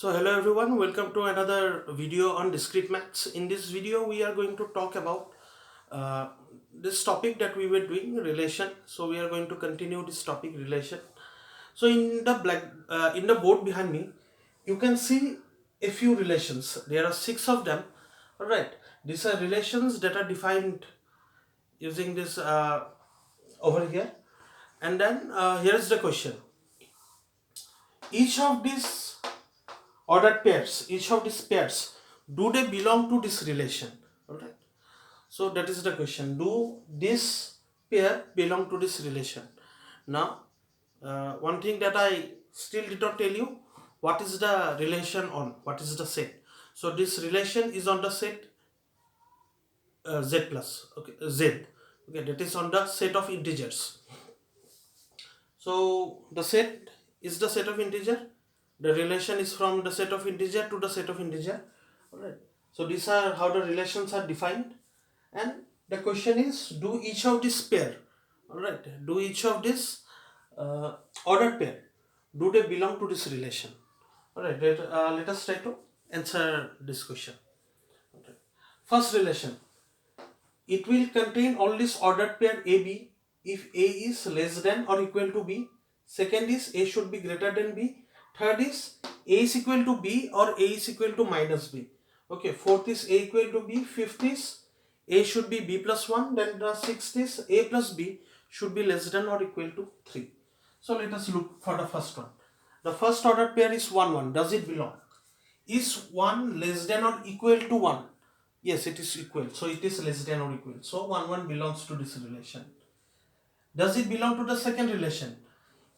So hello everyone, welcome to another video on discrete maths. In this video we are going to talk about uh, this topic that we were doing, relation. So we are going to continue this topic, relation. So in the board behind me you can see a few relations. There are 6 of them. All right, these are relations that are defined using this over here. And then here is the question: each of these ordered pairs, each of these pairs, do they belong to this relation? All right, so that is the question: do this pair belong to this relation? Now one thing that I still did not tell you, what is the relation on, what is the set. So this relation is on the set z plus, okay, z, okay, that is on the set of integers. So the set is the set of integer. The relation is from the set of integer to the set of integer. Alright. So these are how the relations are defined. And the question is, do each of this pair, alright, do each of this ordered pair, do they belong to this relation? Alright, let us try to answer this question. Alright. First relation, it will contain all this ordered pair AB if A is less than or equal to B. Second is A should be greater than B. Third is A is equal to B or A is equal to minus B. Okay, fourth is A equal to B. Fifth is A should be B plus 1. Then the sixth is A plus B should be less than or equal to 3. So let us look for the first one. The first ordered pair is 1, 1. Does it belong? Is 1 less than or equal to 1? Yes, it is equal. So it is less than or equal. So 1, 1 belongs to this relation. Does it belong to the second relation?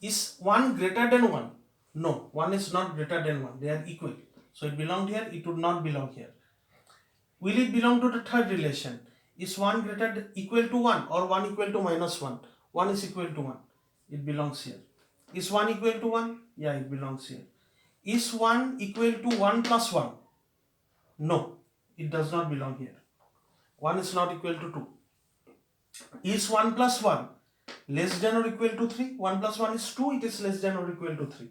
Is 1 greater than 1? No, 1 is not greater than 1. They are equal. So it belonged here, it would not belong here. Will it belong to the third relation? Is 1 equal to 1 or 1 equal to minus 1? 1 is equal to 1. It belongs here. Is 1 equal to 1? Yeah, it belongs here. Is 1 equal to 1 plus 1? No, it does not belong here. 1 is not equal to 2. Is 1 plus 1 less than or equal to 3? 1 plus 1 is 2, it is less than or equal to 3.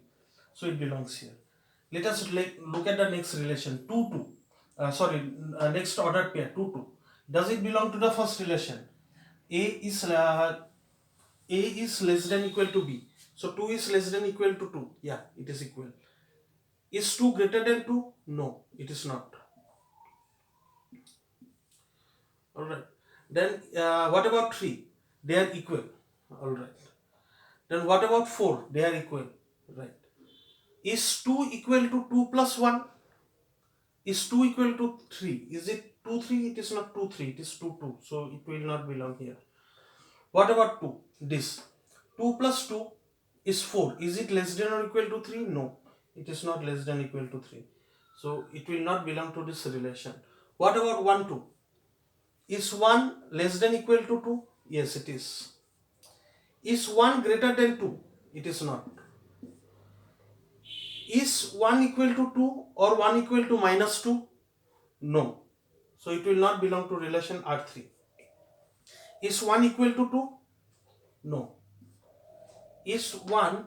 So it belongs here. Let us look at the next relation, 2, 2. Next ordered pair, 2, 2. Does it belong to the first relation? A is less than equal to B. So 2 is less than equal to 2. Yeah, it is equal. Is 2 greater than 2? No, it is not. Alright. Then what about 3? They are equal. Alright. Then what about 4? They are equal. Right. Is 2 equal to 2 plus 1? Is 2 equal to 3? Is it 2, 3? It is not 2, 3. It is 2, 2. So it will not belong here. What about 2? This. 2 plus 2 is 4. Is it less than or equal to 3? No. It is not less than equal to 3. So it will not belong to this relation. What about 1, 2? Is 1 less than equal to 2? Yes, it is. Is 1 greater than 2? It is not. Is 1 equal to 2 or 1 equal to minus 2? No. So it will not belong to relation R3. Is 1 equal to 2? No. Is 1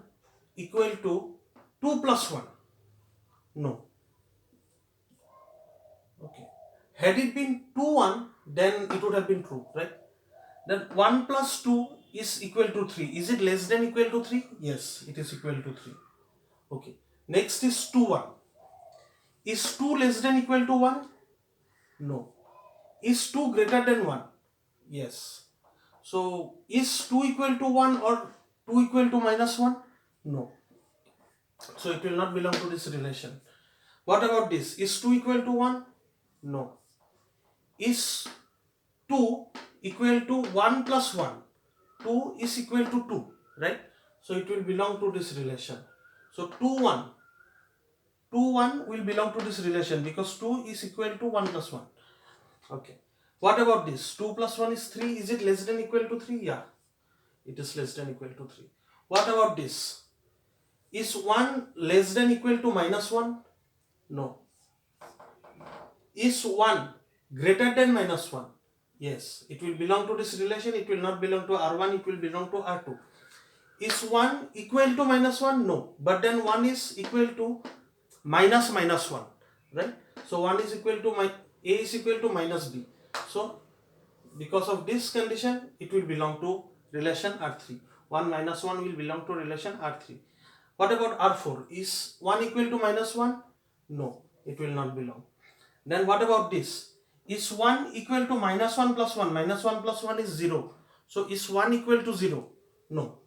equal to 2 plus 1? No. Okay. Had it been 2, 1, then it would have been true, right? Then 1 plus 2 is equal to 3. Is it less than equal to 3? Yes, it is equal to 3. Okay. Next is 2, 1. Is 2 less than equal to 1? No. Is 2 greater than 1? Yes. So, is 2 equal to 1 or 2 equal to minus 1? No. So, it will not belong to this relation. What about this? Is 2 equal to 1? No. Is 2 equal to 1 plus 1? 2 is equal to 2, right? So, it will belong to this relation. So, 2, 1. 2, 1 will belong to this relation because 2 is equal to 1 plus 1. Okay. What about this? 2 plus 1 is 3. Is it less than equal to 3? Yeah. It is less than equal to 3. What about this? Is 1 less than equal to minus 1? No. Is 1 greater than minus 1? Yes. It will belong to this relation. It will not belong to R1. It will belong to R2. Is 1 equal to minus 1? No. But then 1 is equal to minus minus 1, right? So 1 is equal to a is equal to minus b. So because of this condition, it will belong to relation R3. 1 minus 1 will belong to relation R3. What about R4? Is 1 equal to minus 1? No, it will not belong. Then what about this? Is 1 equal to minus 1 plus 1? Minus 1 plus 1 is 0. So is 1 equal to 0? No.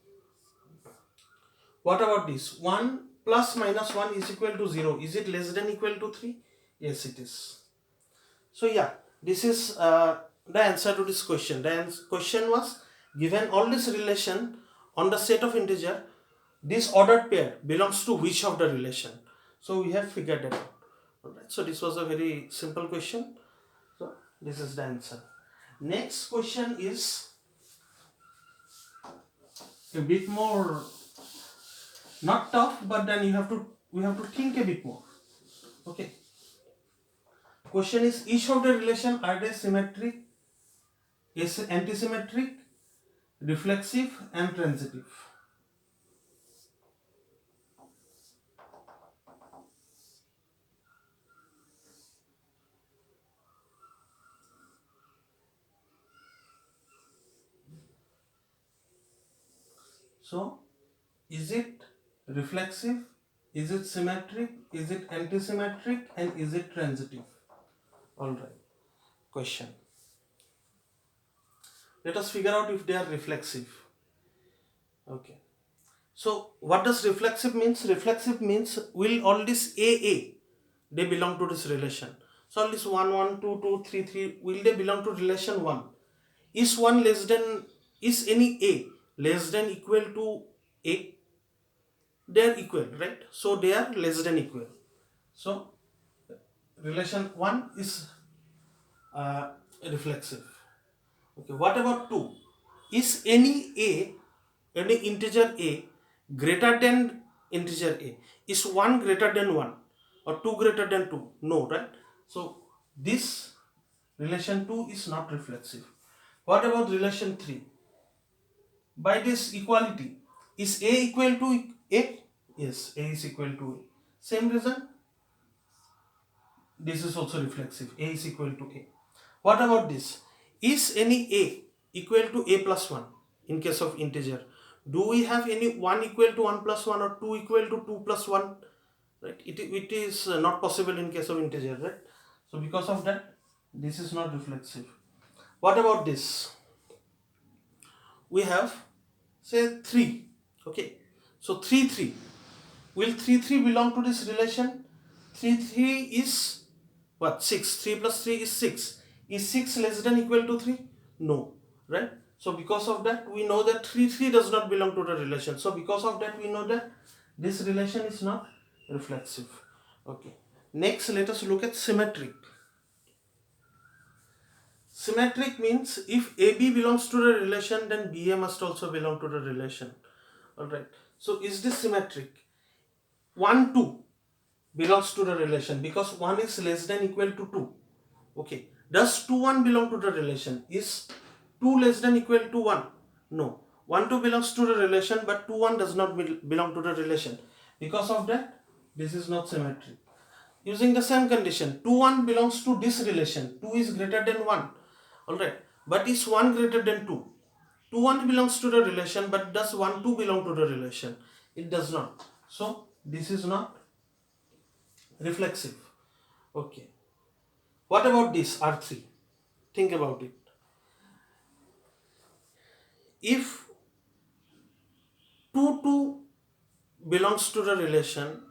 What about this? 1 plus minus 1 is equal to 0. Is it less than equal to 3? Yes, it is. So yeah, this is the answer to this question. The question was, given all this relation on the set of integer, this ordered pair belongs to which of the relation? So we have figured it out. Alright, so this was a very simple question. So this is the answer. Next question is a bit more, not tough, but then we have to think a bit more. Okay. Question is, each of the relation are they symmetric, is antisymmetric, reflexive and transitive? So is it reflexive, is it symmetric, is it antisymmetric, and is it transitive? Alright, question. Let us figure out if they are reflexive. Okay. So what does reflexive means? Reflexive means will all this A, they belong to this relation. So all this 1, 1, 2, 2, 3, 3, will they belong to relation 1? Is 1 less than, is any A less than equal to A? They are equal, right? So they are less than equal. So relation 1 is reflexive. Okay, what about 2? Is any integer A greater than integer A? Is 1 greater than 1 or 2 greater than 2? No, right? So this relation 2 is not reflexive. What about relation 3? By this equality, is A equal to A? Yes, A is equal to A. Same reason, this is also reflexive. A is equal to A. What about this? Is any A equal to A plus 1 in case of integer? Do we have any 1 equal to 1 plus 1 or 2 equal to 2 plus 1? Right? It is not possible in case of integer, right? So because of that, this is not reflexive. What about this? We have, say, 3. Okay. So 3, 3. Will 3, 3 belong to this relation? 3, 3 is what? 6. 3 plus 3 is 6. Is 6 less than equal to 3? No. Right? So because of that, we know that 3, 3 does not belong to the relation. So because of that, we know that this relation is not reflexive. Okay. Next, let us look at symmetric. Symmetric means if AB belongs to the relation, then BA must also belong to the relation. Alright. So is this symmetric? 1, 2 belongs to the relation because 1 is less than equal to 2. Okay. Does 2, 1 belong to the relation? Is 2 less than equal to 1? No. 1, 2 belongs to the relation, but 2, 1 does not belong to the relation. Because of that, this is not symmetric. Using the same condition, 2, 1 belongs to this relation. 2 is greater than 1. Alright. But is 1 greater than 2? 2, 1 belongs to the relation, but does 1, 2 belong to the relation? It does not. So, this is not reflexive. Okay. What about this R3? Think about it. If 2, 2 belongs to the relation,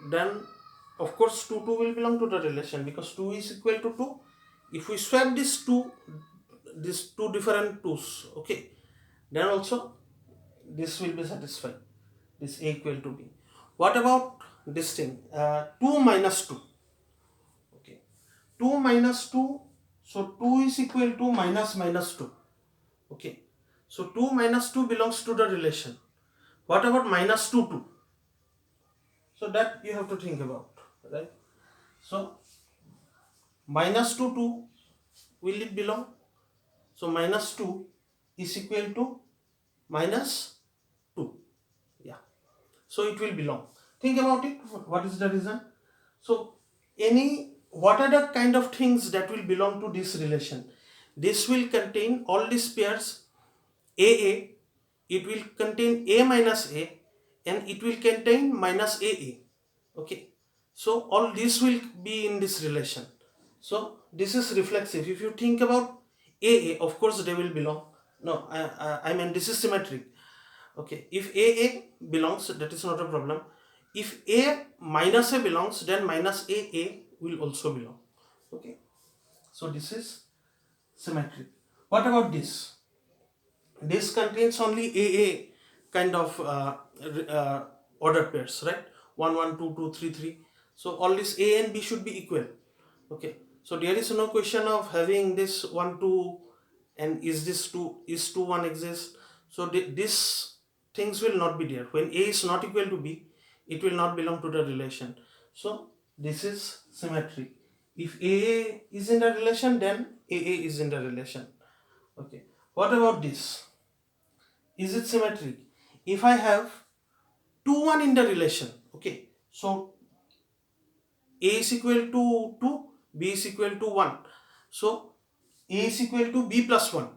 then of course 2, 2 will belong to the relation because 2 is equal to 2. If we swap these two different 2's, okay, then also this will be satisfied. This A equal to B. What about this thing? 2 minus 2. Okay. 2 minus 2. So 2 is equal to minus minus 2. Okay. So 2 minus 2 belongs to the relation. What about minus 2, 2? So that you have to think about. Right. So minus 2, 2. Will it belong? So minus 2 is equal to minus 2. Yeah. So it will belong. Think about it. What is the reason? So what are the kind of things that will belong to this relation? This will contain all these pairs AA, it will contain A minus A, and it will contain minus AA. Okay, so all this will be in this relation. So this is reflexive. If you think about AA, of course they will belong. No, I mean this is symmetric. Okay, if AA belongs, that is not a problem. If A minus A belongs, then minus AA will also belong. Okay, so this is symmetric. What about this? This contains only AA kind of order pairs, right? 1 1 2 2 3 3. So all this A and B should be equal. Okay, so there is no question of having this 1 2 and is this 2 is 2 1 exists. So this things will not be there. When A is not equal to B, it will not belong to the relation. So this is symmetric. If AA is in the relation, then AA is in the relation. Okay, what about this? Is it symmetric? If I have 2 1 in the relation, okay, so A is equal to 2, B is equal to 1. So A is equal to B plus 1.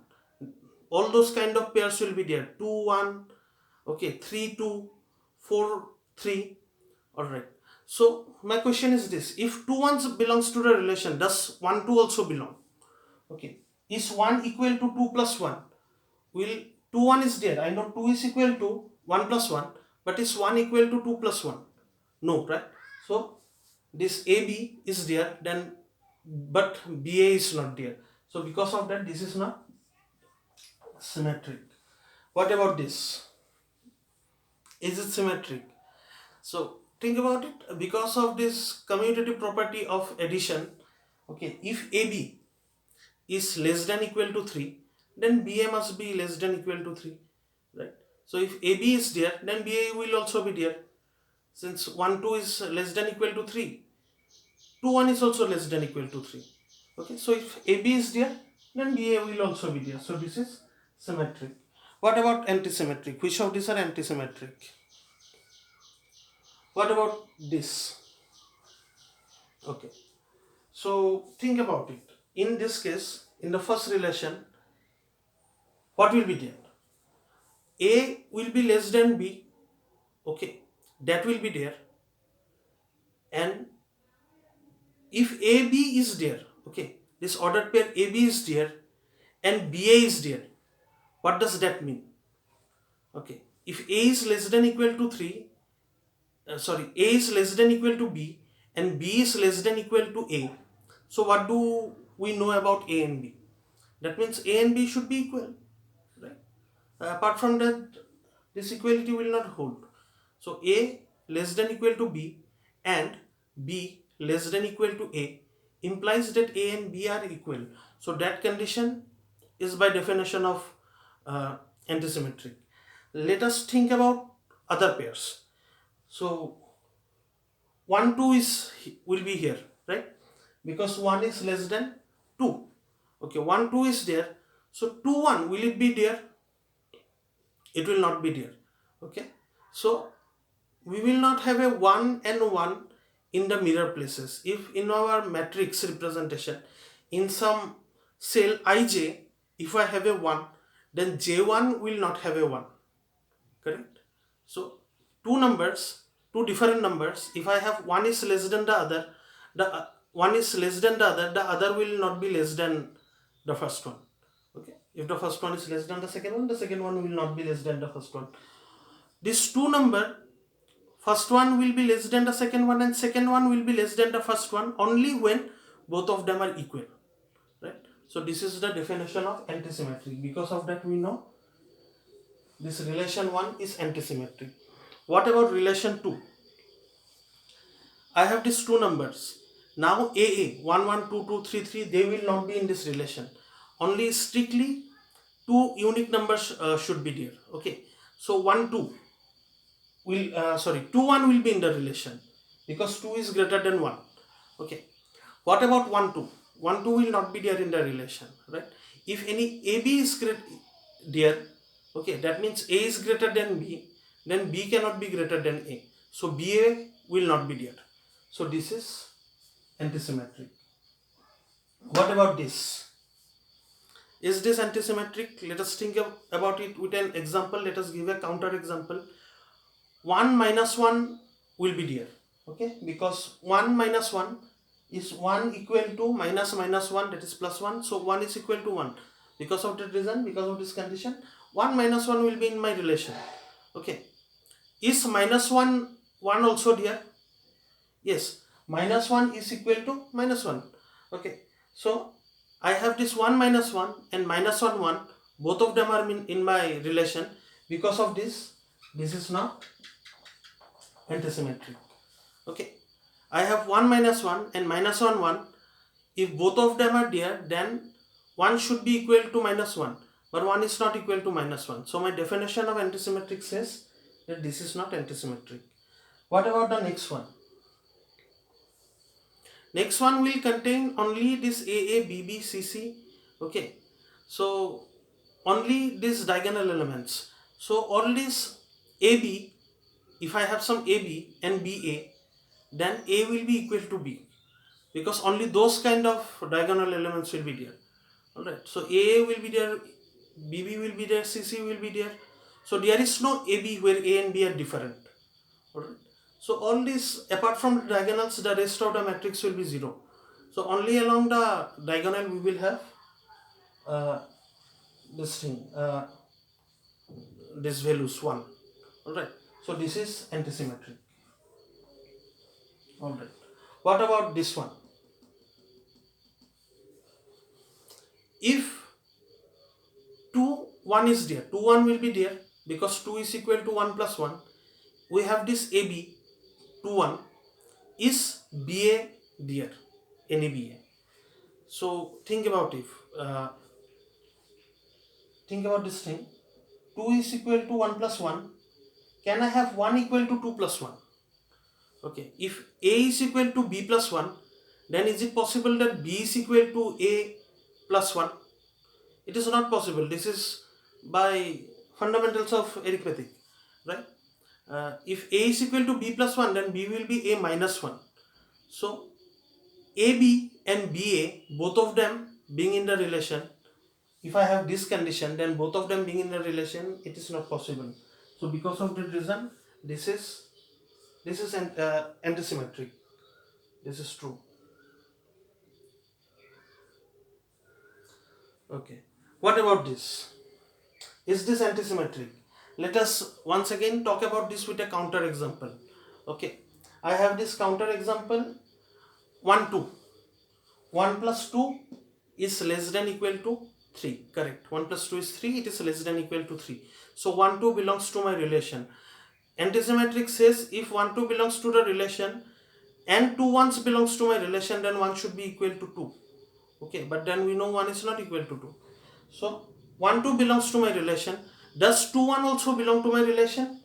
All those kind of pairs will be there. 2 1, okay, 3 2, 4 3. Alright. So my question is this: if 2 1 belongs to the relation, does 1 2 also belong? Okay. Is 1 equal to 2 plus 1? Will 2 1 is there. I know 2 is equal to 1 plus 1, but is 1 equal to 2 plus 1? No, right? So this AB is there, then but BA is not there. So because of that, this is not symmetric. What about this? Is it symmetric? So think about it. Because of this commutative property of addition, okay, if AB is less than equal to 3, then BA must be less than equal to 3, right? So if AB is there, then BA will also be there. Since 1 2 is less than equal to 3, 2 1 is also less than equal to 3. Okay, so if AB is there, then BA will also be there. So this is symmetric. What about antisymmetric? Which of these are antisymmetric? What about this? Okay, so think about it. In this case, in the first relation, what will be there? A will be less than B. Okay, that will be there. And if AB is there, okay, this ordered pair AB is there and BA is there, what does that mean? Okay, if A is less than equal to 3, A is less than equal to B and B is less than equal to A, so what do we know about A and B? That means A and B should be equal, right? Apart from that, this equality will not hold. So A less than equal to B and B less than equal to A implies that A and B are equal. So that condition is by definition of antisymmetric. Let us think about other pairs. So 1 2 will be here, right? Because 1 is less than 2. Okay, 1 2 is there. So 2 1, will it be there? It will not be there. Okay, so we will not have a 1 and 1 in the mirror places. If in our matrix representation, in some cell ij, if I have a 1, then j1 will not have a 1. Correct? So two different numbers, if I have one is less than the other, the other will not be less than the first one. Okay, if the first one is less than the second one will not be less than the first one. These two number, first one will be less than the second one and second one will be less than the first one only when both of them are equal, right? So this is the definition of antisymmetric. Because of that, we know this relation 1 is antisymmetric. What about relation 2? I have these two numbers. Now AA 1 1 2 2 3 3, they will not be in this relation. Only strictly two unique numbers should be there. Okay, so 1 2 will 2 1 will be in the relation because 2 is greater than 1. Okay, what about 1 2? 1 2 will not be there in the relation, right? If any AB is there, okay, that means A is greater than B, then B cannot be greater than A. So BA will not be there. So this is antisymmetric. What about this? Is this antisymmetric? Let us think about it with an example. Let us give a counter example. 1 minus 1 will be there. Okay, because 1 minus 1 is 1 equal to minus minus 1, that is plus 1. So 1 is equal to 1. Because of that reason, because of this condition, 1 minus 1 will be in my relation. Okay, is minus 1 1 also there? Yes, minus 1 is equal to minus 1. Okay, so I have this 1 minus 1 and minus 1 1, both of them are in my relation. Because of this is not antisymmetric. Okay, I have 1 minus 1 and minus 1 1. If both of them are there, then 1 should be equal to minus 1, but 1 is not equal to minus 1. So my definition of antisymmetric says that this is not antisymmetric. What about the next one? Next one will contain only this AA, BB, CC. Okay, so only these diagonal elements. So all these AB, if I have some AB and BA, then A will be equal to B, because only those kind of diagonal elements will be there. Alright, so AA will be there, BB will be there, CC will be there. So there is no AB where A and B are different. Alright, so all these, apart from the diagonals, the rest of the matrix will be 0. So only along the diagonal we will have this thing, this values 1. Alright, so this is antisymmetric. Alright, what about this one? If 2 1 is there, 2 1 will be there, because 2 is equal to 1 plus 1. We have this AB 2 1. Is BA there? Any BA? So think about it. Think about this thing. 2 is equal to 1 plus 1. Can I have 1 equal to 2 plus 1? Okay, if A is equal to B plus 1, then is it possible that B is equal to A plus 1? It is not possible. This is by fundamentals of arithmetic, right? If A is equal to B plus 1, then B will be A minus 1. So AB and BA, both of them being in the relation, if I have this condition, then both of them being in the relation, it is not possible. So because of that reason, this is antisymmetric. This is true. Okay, what about this? Is this antisymmetric? Let us once again talk about this with a counter example. Okay, I have this counter example 1 2. 1 plus 2 is less than equal to 3. Correct. 1 plus 2 is 3. It is less than equal to 3. So 1 2 belongs to my relation. Antisymmetric says if 1 2 belongs to the relation and 2 1s belongs to my relation, then 1 should be equal to 2. Okay, but then we know 1 is not equal to 2. So 1 2 belongs to my relation. Does 2 1 also belong to my relation?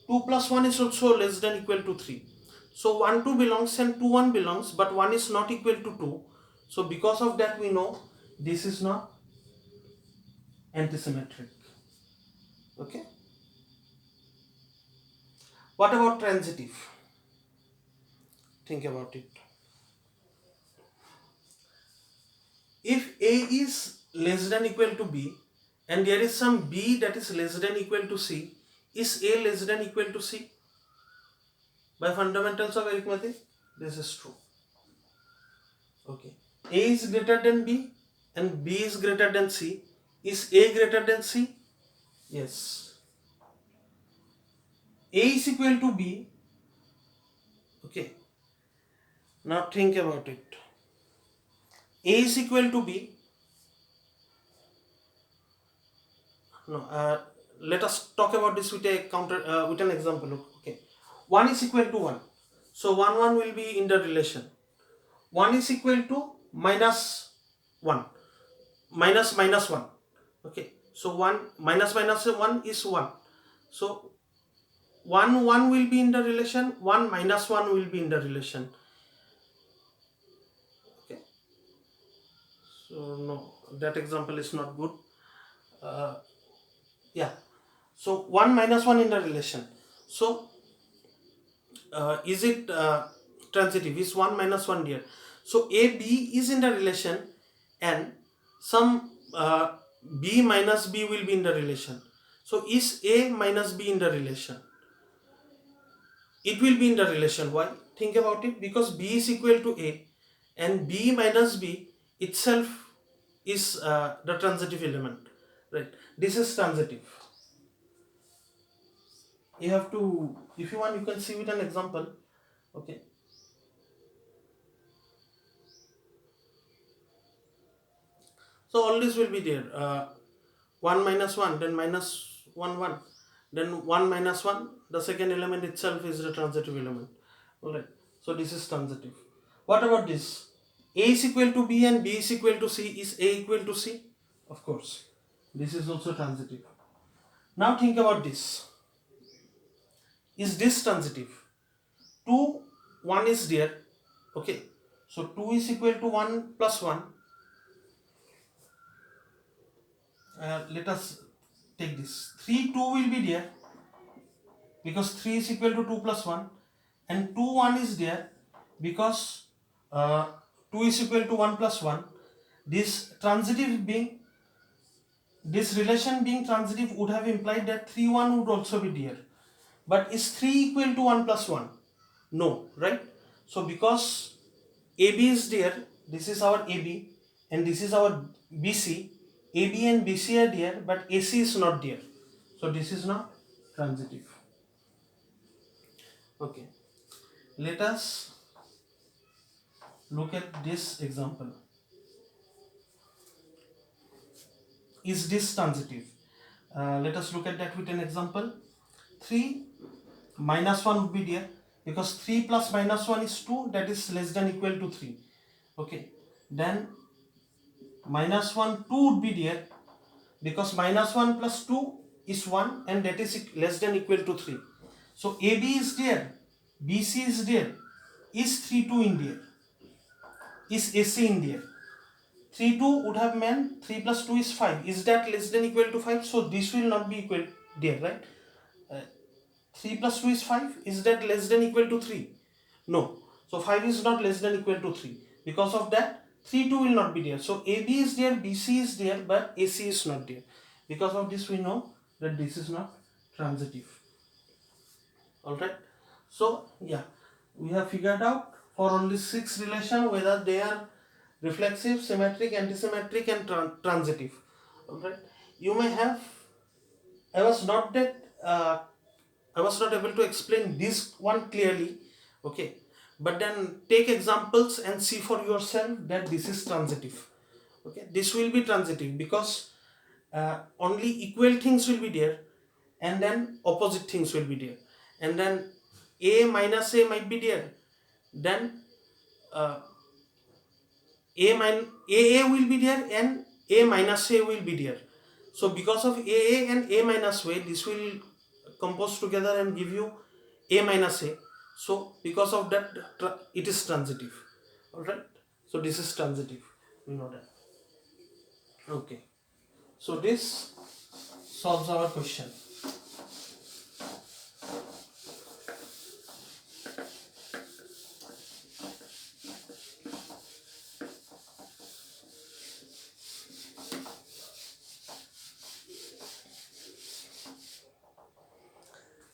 2 plus 1 is also less than equal to 3. So 1 2 belongs and 2 1 belongs, but 1 is not equal to 2. So because of that we know this is not antisymmetric. Okay. What about transitive? Think about it. If A is less than equal to B and there is some B that is less than equal to C, is A less than equal to C? By fundamentals of arithmetic, this is true. Okay. A is greater than B and B is greater than C. Is A greater than C? Yes. A is equal to B. Okay. Now think about it. A is equal to B. No. Let us talk about this with a counter, with an example. Okay. 1 is equal to 1. So 1 1 will be in the relation. 1 is equal to minus 1. Minus minus 1. Okay. So 1 minus minus 1 is 1. So 1 1 will be in the relation, 1 minus 1 will be in the relation. Okay. So no, that example is not good. Yeah. So 1 minus 1 in the relation. So is it transitive? Is 1 minus 1 there? So A B is in the relation, and some B minus B will be in the relation. So is A minus B in the relation? It will be in the relation. Why? Think about it. Because B is equal to A, and B minus B itself is the transitive element, right? This is transitive. You have to, if you want, you can see with an example. Okay. So all this will be there. 1 minus 1, then minus 1, 1. Then 1 minus 1, the second element itself is the transitive element. Alright. So this is transitive. What about this? A is equal to B and B is equal to C. Is A equal to C? Of course. This is also transitive. Now think about this. Is this transitive? 2, 1 is there. Okay. So 2 is equal to 1 plus 1. Let us take this. 3, 2 will be there because 3 is equal to 2 plus 1, and 2, 1 is there because 2 is equal to 1 plus 1. This transitive being, this relation being transitive would have implied that 3, 1 would also be there. But is 3 equal to 1 plus 1? No, right? So because AB is there, this is our AB and this is our BC. AB and BC are there, but AC is not there. So this is not transitive. Okay. Let us look at this example. Is this transitive? Let us look at that with an example. 3 minus 1 would be there because 3 plus minus 1 is 2, that is less than equal to 3. Okay. Then minus 1, 2 would be there because minus 1 plus 2 is 1 and that is less than equal to 3. So AB is there, BC is there. Is 3, 2 in there? Is AC in there? 3, 2 would have meant 3 plus 2 is 5. Is that less than equal to 5? So this will not be equal there, right? 3 plus 2 is 5. Is that less than equal to 3? No. So 5 is not less than equal to 3. Because of that, 3, 2 will not be there. So AB is there, BC is there, but AC is not there. Because of this, we know that this is not transitive. Alright. So, yeah, we have figured out for only 6 relations whether they are reflexive, symmetric, antisymmetric, and transitive. Alright. You may have, I was not able to explain this one clearly, okay, but then take examples and see for yourself that this is transitive. Okay, this will be transitive because only equal things will be there and then opposite things will be there, and then A minus A might be there, then uh, AA will be there and A minus A will be there. So because of AA and A minus A, this will compose together and give you A minus A. So because of that, it is transitive. Alright. So this is transitive. We know that. Okay. So this solves our question.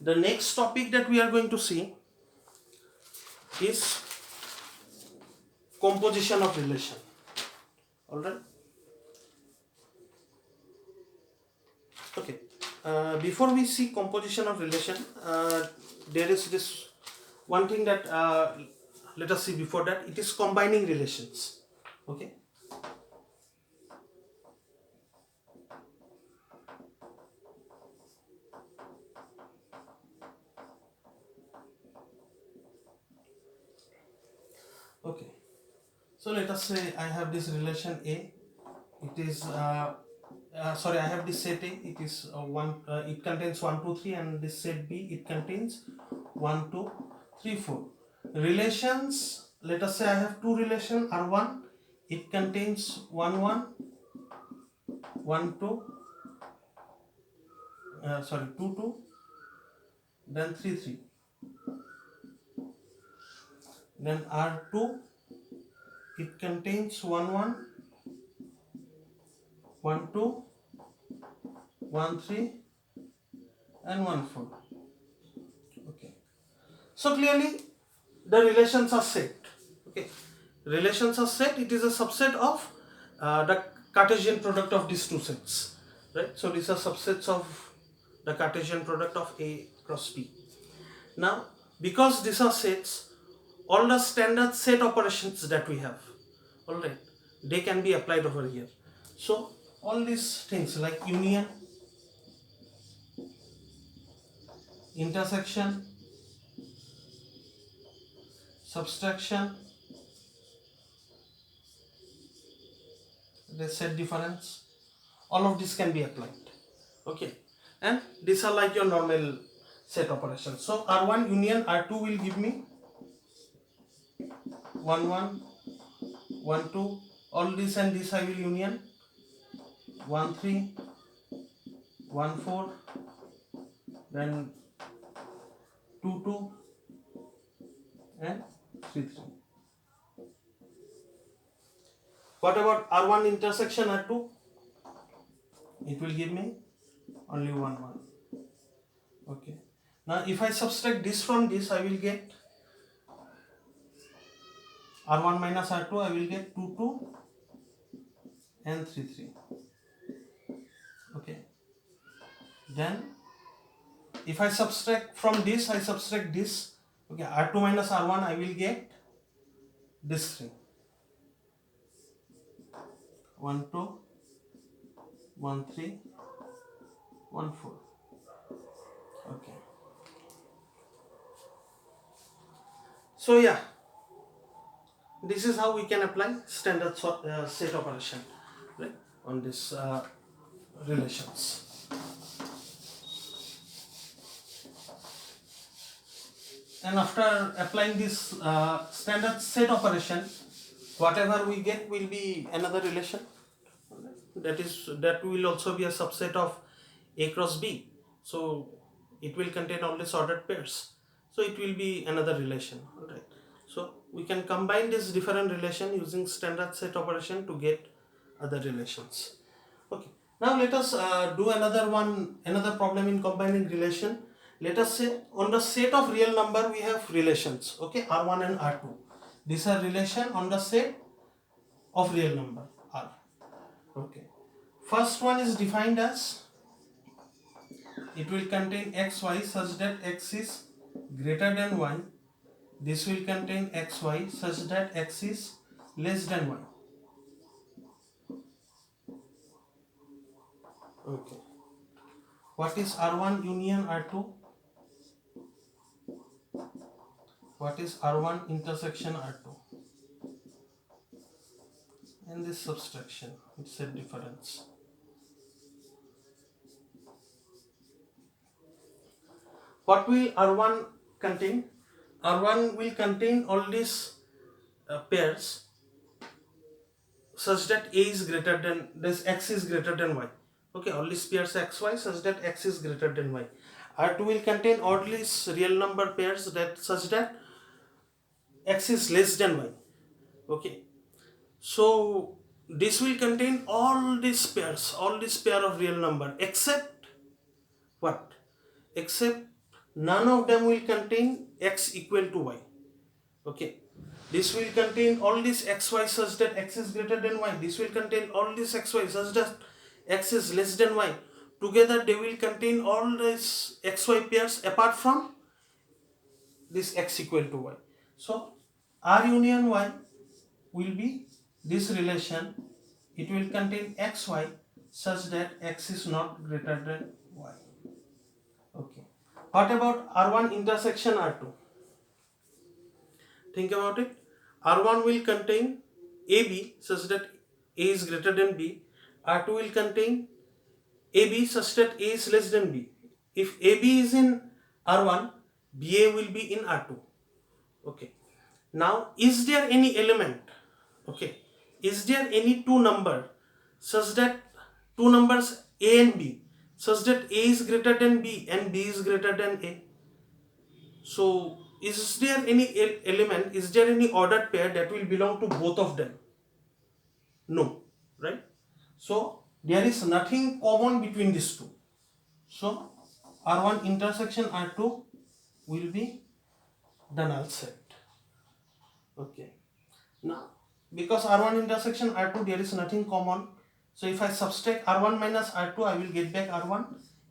The next topic that we are going to see is composition of relation. Alright. Okay. Before we see composition of relation, there is this one thing that let us see before that. It is combining relations. Okay. Okay. So let us say I have this relation A. It is I have this set A. It is one. It contains 1, 2, 3, and this set B. It contains 1, 2, 3, 4. Relations. Let us say I have two relations R1. It contains 1, 1, 1, 2. 2, 2. Then 3, 3. then R2 it contains 1 1, 1 2, 1 3 and 1 4. Okay, so clearly the relations are set. Okay, relations are set. It is a subset of the Cartesian product of these two sets, right? So these are subsets of the Cartesian product of A cross B. Now, because these are sets, all the standard set operations that we have, all right, they can be applied over here. So all these things like union, intersection, subtraction, the set difference, all of this can be applied. Okay, and these are like your normal set operations. So R1 union R2 will give me 1 1, 1 2, all this and this I will union 1 3, 1 4, then 2 2 and 3 3. What about R1 intersection R2? It will give me only 1 1. Okay. Now if I subtract this from this, I will get R1 minus R2, I will get 2 2 and 3 3. Okay. Then if I subtract from this, I subtract this. Okay, R2 minus R1, I will get this 3. 1 2, 1 3, 1 4. Okay. So yeah, this is how we can apply standard set operation, right, on this relations. And after applying this standard set operation, whatever we get will be another relation. That will also be a subset of A cross B. So it will contain all these ordered pairs. So it will be another relation. Alright. So we can combine this different relation using standard set operation to get other relations. Okay. Now let us do another problem in combining relation. Let us say on the set of real number we have relations. Okay, R1 and R2. These are relation on the set of real number R. Okay. First one is defined as it will contain xy such that x is greater than y. This will contain xy such that x is less than y. Okay. What is R1 union R2? What is R1 intersection R2? And this subtraction, it's a difference. What will R1 contain? R1 will contain all these pairs such that A is greater than, this x is greater than y. Okay, all these pairs xy such that x is greater than y. R2 will contain all these real number pairs that such that x is less than y. Okay, so this will contain all these pairs, all this pair of real number except what? Except none of them will contain x equal to y. Okay, this will contain all these xy such that x is greater than y. This will contain all these xy such that x is less than y. Together they will contain all these xy pairs apart from this x equal to y. So R union y will be this relation. It will contain xy such that x is not greater than y. Okay. What about R1 intersection R2? Think about it. R1 will contain AB such that A is greater than B. R2 will contain AB such that A is less than B. If AB is in R1, BA will be in R2. Okay. Now, is there any element? Okay. Is there any two number such that two numbers A and B such that A is greater than B and B is greater than A? So is there any element, is there any ordered pair that will belong to both of them? No, right? So there is nothing common between these two. So R1 intersection R2 will be the null set. Okay. Now, because R1 intersection R2 there is nothing common, so if I subtract R1 minus R2 I will get back R1.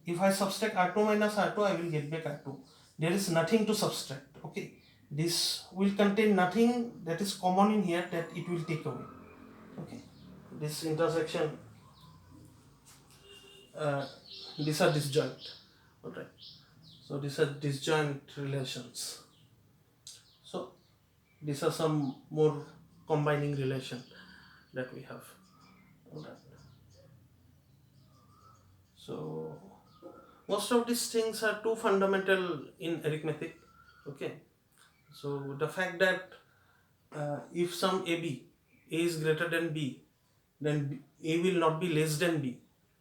If I subtract R2 minus R2 I will get back R2. There is nothing to subtract. Okay. This will contain nothing that is common in here that it will take away. Okay. This intersection, these are disjoint. Alright. So these are disjoint relations. So these are some more combining relation that we have. Alright. So most of these things are too fundamental in arithmetic. Okay. So the fact that if some A is greater than B, then A will not be less than B.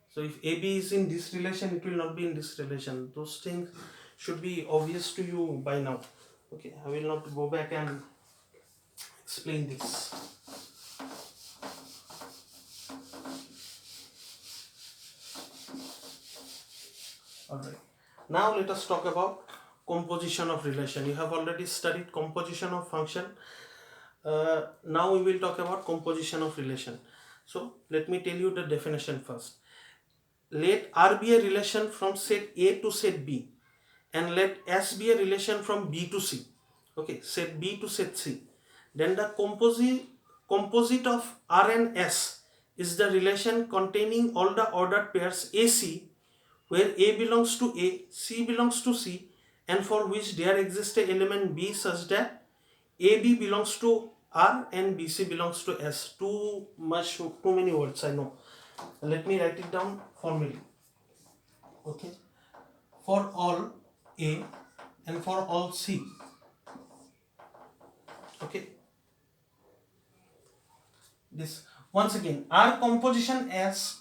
So if AB is in this relation, it will not be in this relation. Those things should be obvious to you by now. Okay, I will not go back and explain this. Alright, now let us talk about composition of relation. You have already studied composition of function. Now we will talk about composition of relation. So let me tell you the definition first. Let R be a relation from set A to set B, and let S be a relation from B to C. Okay, set B to set C. Then the composite of R and S is the relation containing all the ordered pairs AC, where A belongs to A, C belongs to C, and for which there exists an element B such that AB belongs to R and BC belongs to S. Too many words, I know. Let me write it down formally. Okay. For all A and for all C. Okay. This once again, R composition S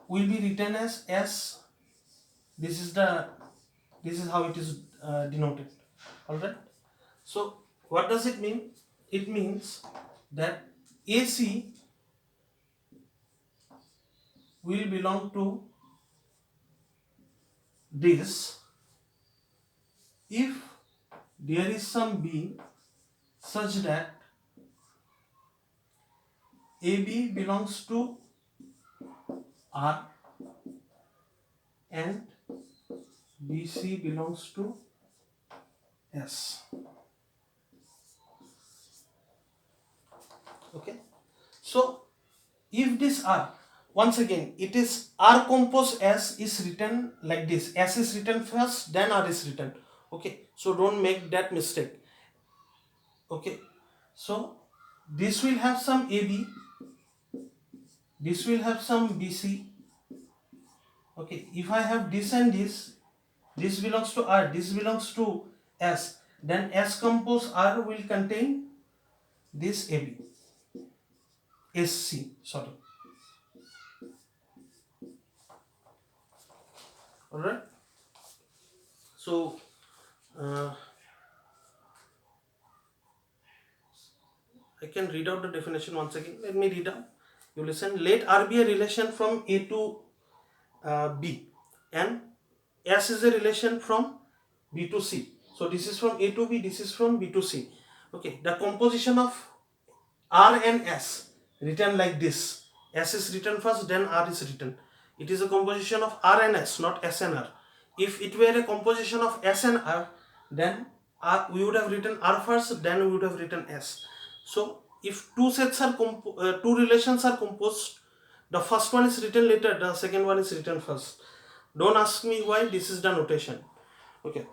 will be written as S. This is how it is denoted. Alright. So what does it mean? It means that AC will belong to this if there is some B such that AB belongs to R and BC belongs to S. Okay. So if this R, once again, it is R compose S is written like this. S is written first, then R is written. Okay. So don't make that mistake. Okay. So this will have some AB. This will have some BC. Okay. If I have this and this belongs to R, this belongs to S. Then S compose R will contain this AB. SC, sorry. Alright. So I can read out the definition once again. Let me read out. You listen. Let R be a relation from A to B, and S is a relation from B to C. So this is from A to B, this is from B to C. Okay. The composition of R and S written like this. S is written first, then R is written. It is a composition of R and S, not S and R. If it were a composition of S and R, then we would have written R first, then we would have written S. So if two sets are two relations are composed, the first one is written later, the second one is written first. Don't ask me why, this is the notation. Okay.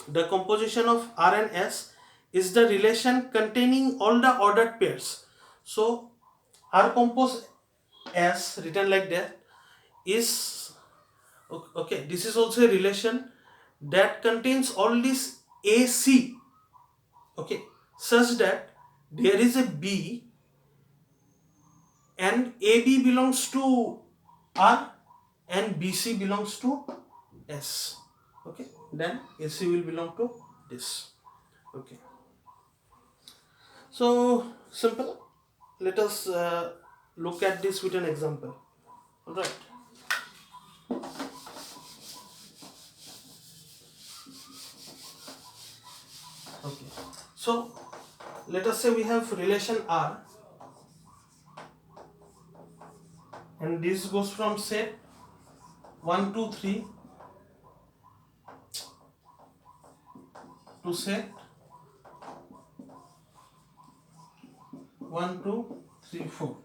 The composition of R and S is the relation containing all the ordered pairs. So R compose S written like that is okay. This is also a relation that contains all this AC. Okay, such that there is a B and AB belongs to R and BC belongs to S. Okay, then AC will belong to this. Okay. So simple. Let us look at this with an example. All right. Okay. So let us say we have relation R, and this goes from set 1, 2, 3 to set 1, 2, 3, 4.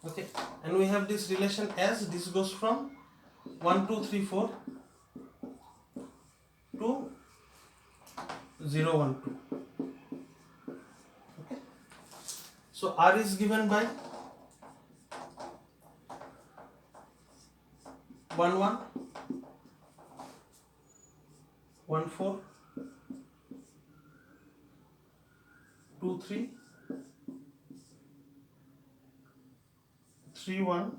Okay, and we have this relation S. This goes from 1, 2, 3, 4 to 0, 1, 2. Okay, so R is given by 1, 1, 1, 4, 2, 3, 3, 1,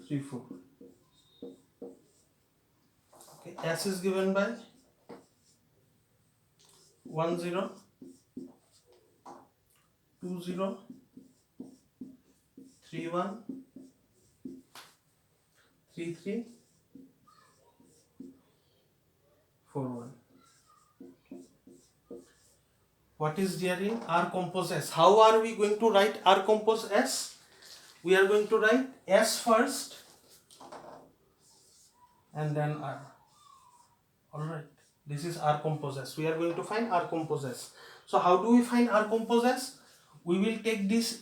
3, 4. Okay, S is given by 1, 0, 2, 0, 3, 1, 3, 3, 4, 1. What is there in R compose S? How are we going to write R compose S? We are going to write S first and then R. Alright, this is R compose S. We are going to find R compose S. So how do we find R compose S? We will take this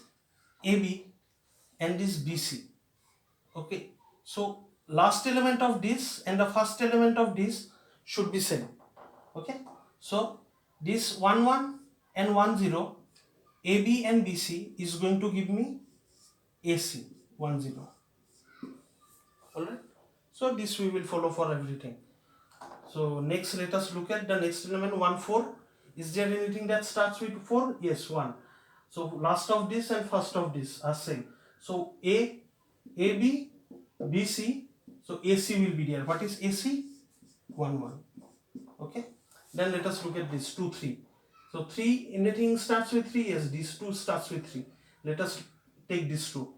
AB and this BC. Okay, so last element of this and the first element of this should be same. Okay, so this 1, 1 and 1, 0, AB and BC is going to give me AC 1, 0. Alright, so this we will follow for everything. So next let us look at the next element 1, 4. Is there anything that starts with 4? Yes, 1. So last of this and first of this are same. So AB, BC, so AC will be there. What is AC? 1, 1. Okay. Then let us look at this 2, 3. So 3, anything starts with 3? Yes, this 2 starts with 3. Let us take this 2.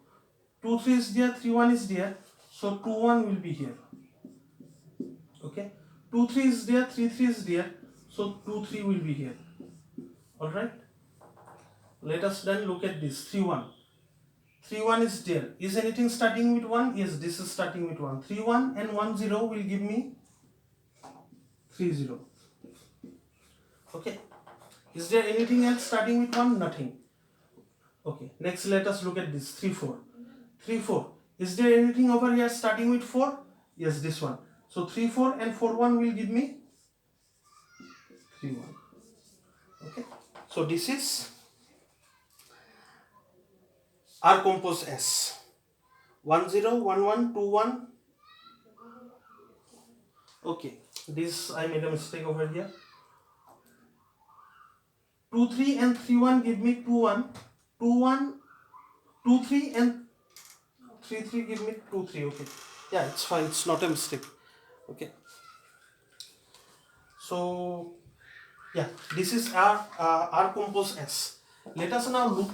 2, 3 is there, 3, 1 is there. So 2, 1 will be here. Okay. 2, 3 is there, 3, 3 is there. So 2, 3 will be here. Alright. Let us then look at this 3, 1. 3, 1 is there. Is anything starting with 1? Yes, this is starting with 1. 3, 1 and 1, 0 will give me 3, 0. Okay. Is there anything else starting with 1? Nothing. Okay. Next let us look at this 3, 4. 3, 4. Is there anything over here starting with 4? Yes, this one. So 3, 4 and 4, 1 will give me 3, 1. Okay. So this is R compose S. 1, 0, 1, 1, 2, 1. Okay. This I made a mistake over here. 2, 3 and 3, 1 give me 2, 1. 2, 1, 2, 3 and 3, 3 give me 2, 3. Okay. Yeah, it's fine. It's not a mistake. Okay. So, yeah, this is our R compose S. Let us now look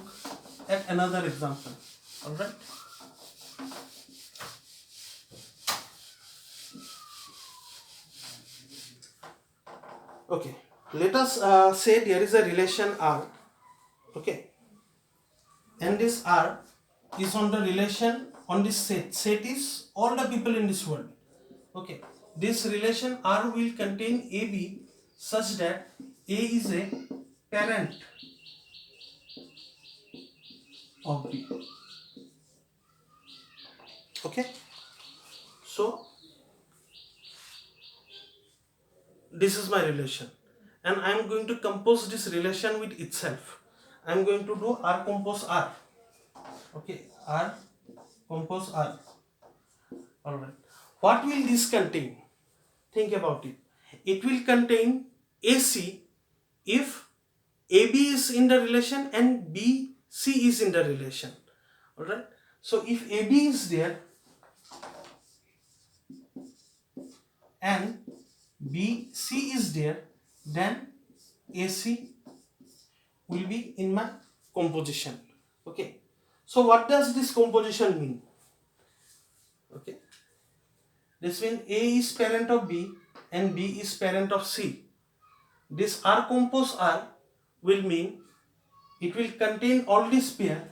at another example. Alright. Okay. Let us say there is a relation R. Okay. And this R is on the relation on this set. Set is all the people in this world. Okay. This relation R will contain AB such that A is a parent of B. Okay. So this is my relation and I am going to compose this relation with itself. I am going to do R compose R. Okay, R compose R. Alright. What will this contain? Think about it. It will contain AC if AB is in the relation and BC is in the relation. Alright. So if AB is there and BC is there, then AC will be in my composition. Okay, so what does this composition mean? Okay, this means A is parent of B and B is parent of C. This R compose R will mean it will contain all these pair.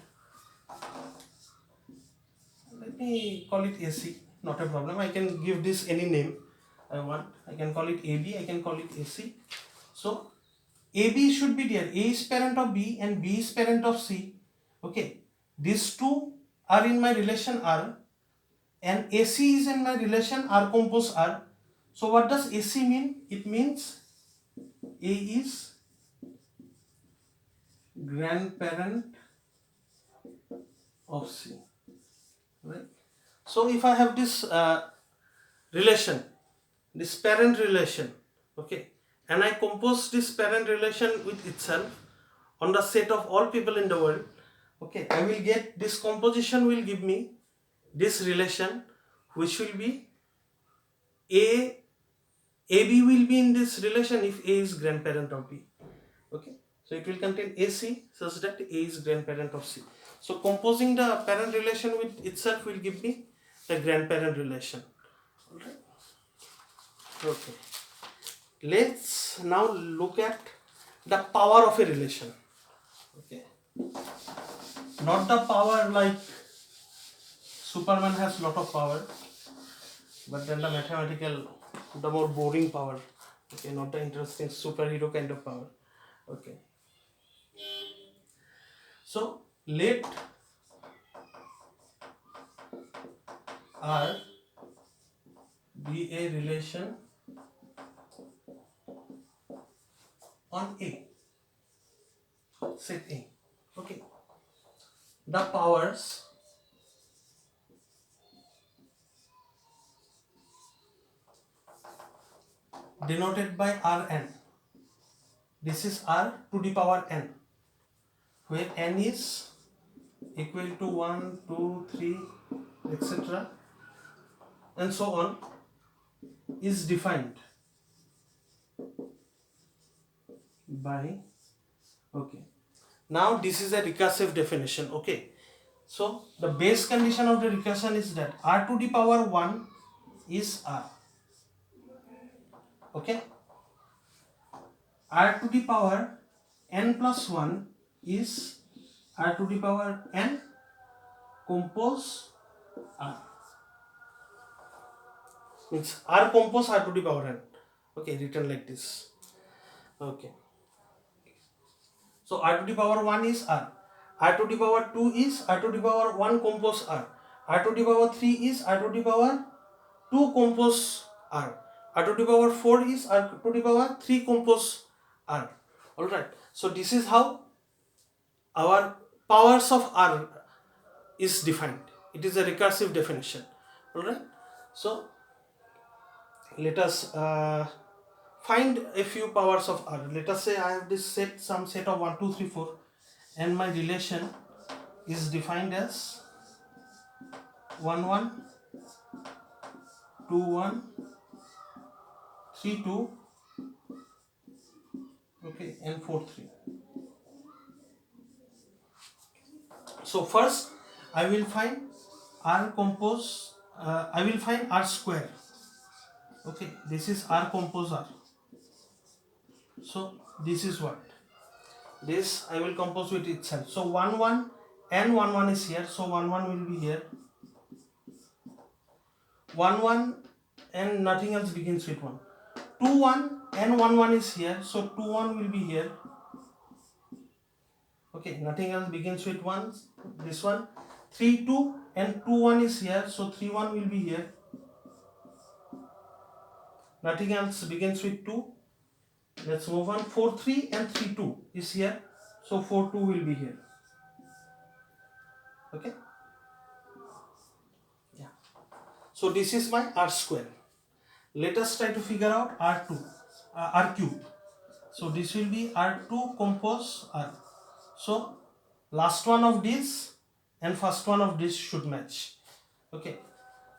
Let me call it AC, not a problem. I can give this any name I want. I can call it AB, I can call it AC. So AB should be there. A is parent of B and B is parent of C. Okay, these two are in my relation R and AC is in my relation R compose R. So what does AC mean? It means A is grandparent of C, right? So if I have this relation, this parent relation, okay, and I compose this parent relation with itself on the set of all people in the world, okay, I will get this composition will give me this relation, which will be AB will be in this relation if A is grandparent of B. Okay, so it will contain AC such that A is grandparent of C. So composing the parent relation with itself will give me the grandparent relation. Alright. Okay. Let's now look at the power of a relation. Okay. Not the power like Superman has lot of power, but then the mathematical, the more boring power. Okay, not the interesting superhero kind of power. Okay. So let R be a relation on A, set A. Okay. The powers denoted by Rn. This is R to the power n, where n is equal to 1, 2, 3, etc. and so on, is defined by, okay, now this is a recursive definition. Okay, so the base condition of the recursion is that R to the power 1 is R. Okay, R to the power n plus 1 is R to the power n compose R. Means R compose R to the power n. Okay, written like this. Okay. So R to the power 1 is R. R to the power 2 is R to the power 1 compose R. R to the power 3 is R to the power 2 compose R. R to the power 4 is R to the power 3 compose R. Alright. So this is how our powers of R is defined. It is a recursive definition. Alright. So let us find a few powers of R. Let us say I have this set, some set of 1, 2, 3, 4, and my relation is defined as 1, 1, 2, 1, 3, 2, okay, and 4, 3. So first I will find R compose, I will find R square. Okay, this is R compose R. So this is what? This I will compose with itself. So 1, 1 and 1, 1 is here. So 1, 1 will be here. 1, 1 and nothing else begins with 1. 2, 1 and 1, 1 is here. So 2, 1 will be here. Okay, nothing else begins with 1. This one. 3, 2 and 2, 1 is here. So 3, 1 will be here. Nothing else begins with 2. Let's move on. 4, 3 and 3, 2 is here. So 4, 2 will be here. Okay. Yeah. So this is my R square. Let us try to figure out R2, R cube. So this will be R2 compose R. So last one of this and first one of this should match. Okay.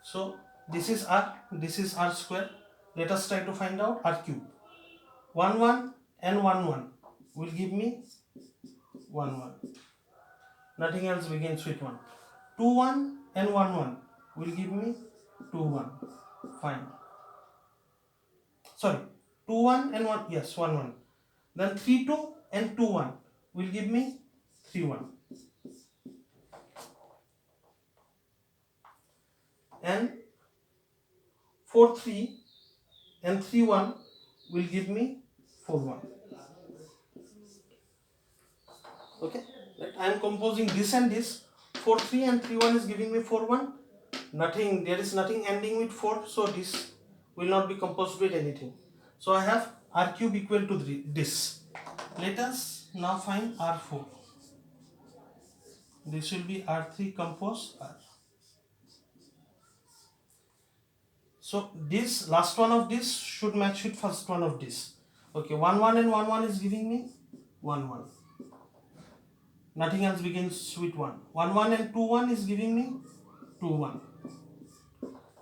So this is R square. let us try to find out R cube. 1 1 and 1 1 will give me 1 1. Nothing else begins with 1. 2 1 and 1 1 will give me 2 1. Fine. Sorry, 2 1 and 1, yes, 1 1. Then 3 2 and 2 1 will give me 3 1. And 4 3 and 3 1 will give me 4 1. Okay, right. I am composing this and this. 4 3 and 3 1 is giving me 4 1. Nothing, there is nothing ending with 4, so this will not be composed with anything. So I have R cube equal to this. Let us now find R4. This will be R3 compose R. So this last one of this should match with first one of this. Okay, 1 1 and 1 1 is giving me 1 1. Nothing else begins with 1. 1 1 and 2 1 is giving me 2 1.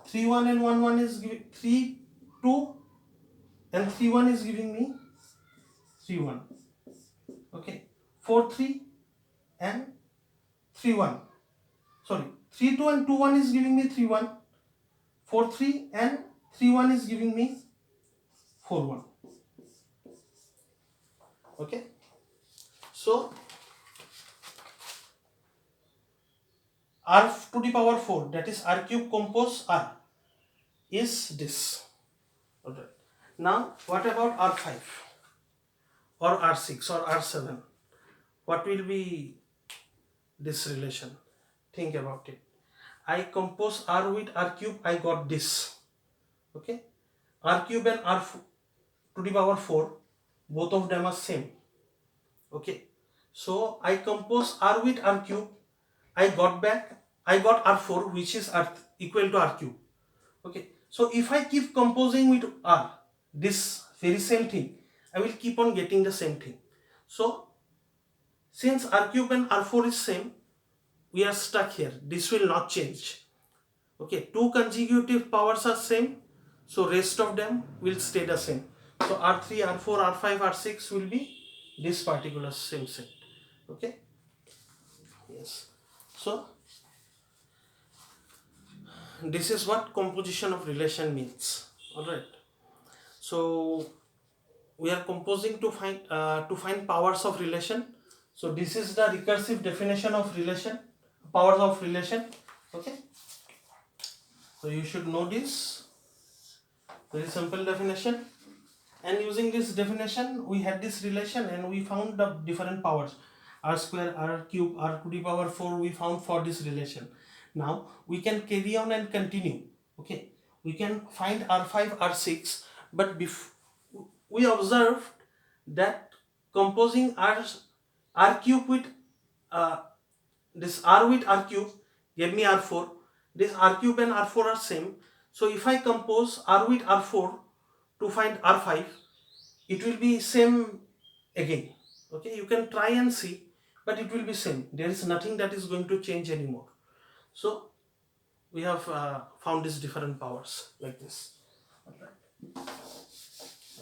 3 1 and 1 1 is giving 3 2 and 3 1 is giving me 3 1. Okay, 4 3 and 3 1. Sorry, 3 2 and 2 1 is giving me 3 1. 4 3 and 3 1 is giving me 4 1. Okay, so R to the power 4, that is R cube compose R, is this. Alright. Now what about R5 or R6 or R7? What will be this relation? Think about it. I compose R with R cube, I got this. Okay, R cube and R to the power 4, both of them are same. Okay, so I compose R with R cube, I got R4, which is equal to R cube. Okay, so if I keep composing with R, this very same thing, I will keep on getting the same thing. So since R cube and R4 is same, we are stuck here. This will not change. Okay, two consecutive powers are same, so rest of them will stay the same. So R3, R4, R5, R6 will be this particular same set. Okay, yes. So this is what composition of relation means. All right. So we are composing to find powers of relation. So this is the recursive definition of relation, powers of relation. Okay, so you should know this very simple definition, and using this definition we had this relation and we found the different powers, R square, R cube, R to the power 4 we found for this relation. Now we can carry on and continue. Okay, we can find R5, R6, but we observed that composing R cube with this R with R cube gave me R4. This R cube and R4 are same. So if I compose R with R4 to find R5, it will be same again. Okay, you can try and see, but it will be same. There is nothing that is going to change anymore. So we have found these different powers like this. Alright.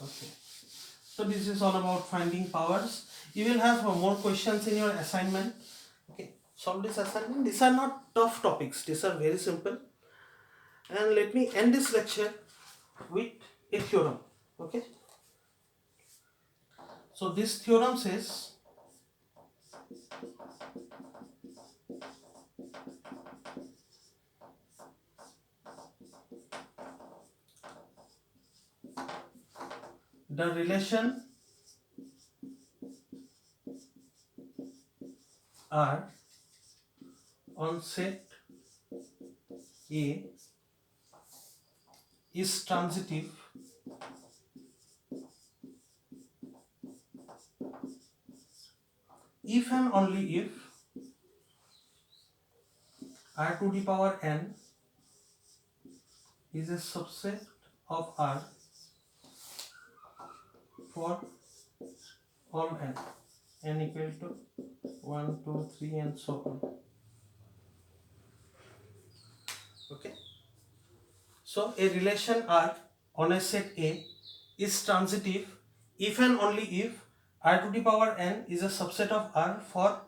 Okay. So this is all about finding powers. You will have more questions in your assignment. Okay, solve this assignment. These are not tough topics. These are very simple. And let me end this lecture with a theorem. Okay. So this theorem says the relation R on set A is transitive if and only if R to the power n is a subset of R for all n equal to 1, 2, 3 and so on. Okay, so a relation R on a set A is transitive if and only if r to the power n is a subset of R for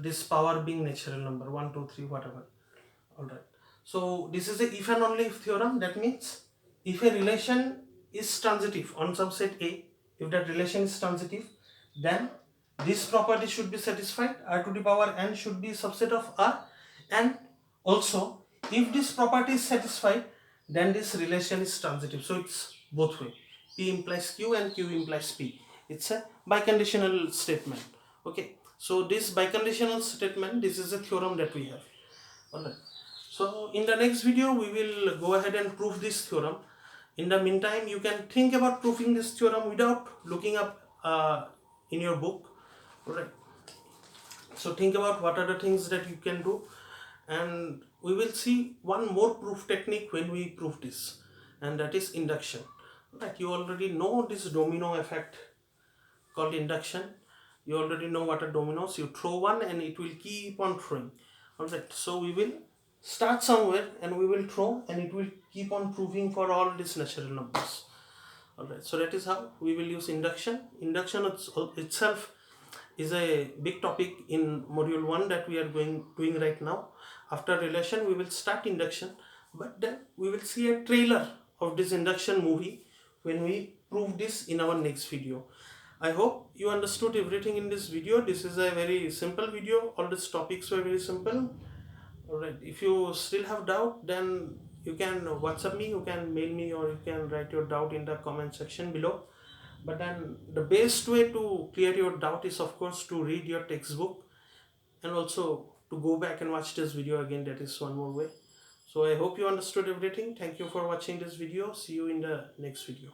this power being natural number 1, 2, 3, whatever. Alright. So this is a if and only if theorem. That means if a relation is transitive on subset A, if that relation is transitive, then this property should be satisfied. R to the power n should be subset of R, and also if this property is satisfied, then this relation is transitive. So it's both way. P implies Q and Q implies P. It's a biconditional statement. Okay. So this biconditional statement, this is a theorem that we have. Alright. So in the next video we will go ahead and prove this theorem. In the meantime, you can think about proving this theorem without looking up in your book. Alright. So think about what are the things that you can do, and we will see one more proof technique when we prove this, and that is induction. Right, you already know this domino effect called induction. You already know what are dominoes. You throw one and it will keep on throwing. Alright, so we will start somewhere and we will throw, and it will keep on proving for all these natural numbers. Alright, so that is how we will use induction. Induction itself is a big topic in module 1 that we are doing right now. After relation we will start induction, but then we will see a trailer of this induction movie when we prove this in our next video. I hope you understood everything in this video. This is a very simple video. All these topics were very simple. Alright, if you still have doubt, then you can WhatsApp me, you can mail me, or you can write your doubt in the comment section below. But then the best way to clear your doubt is of course to read your textbook, and also to go back and watch this video again. That is one more way. So I hope you understood everything. Thank you for watching this video. See you in the next video.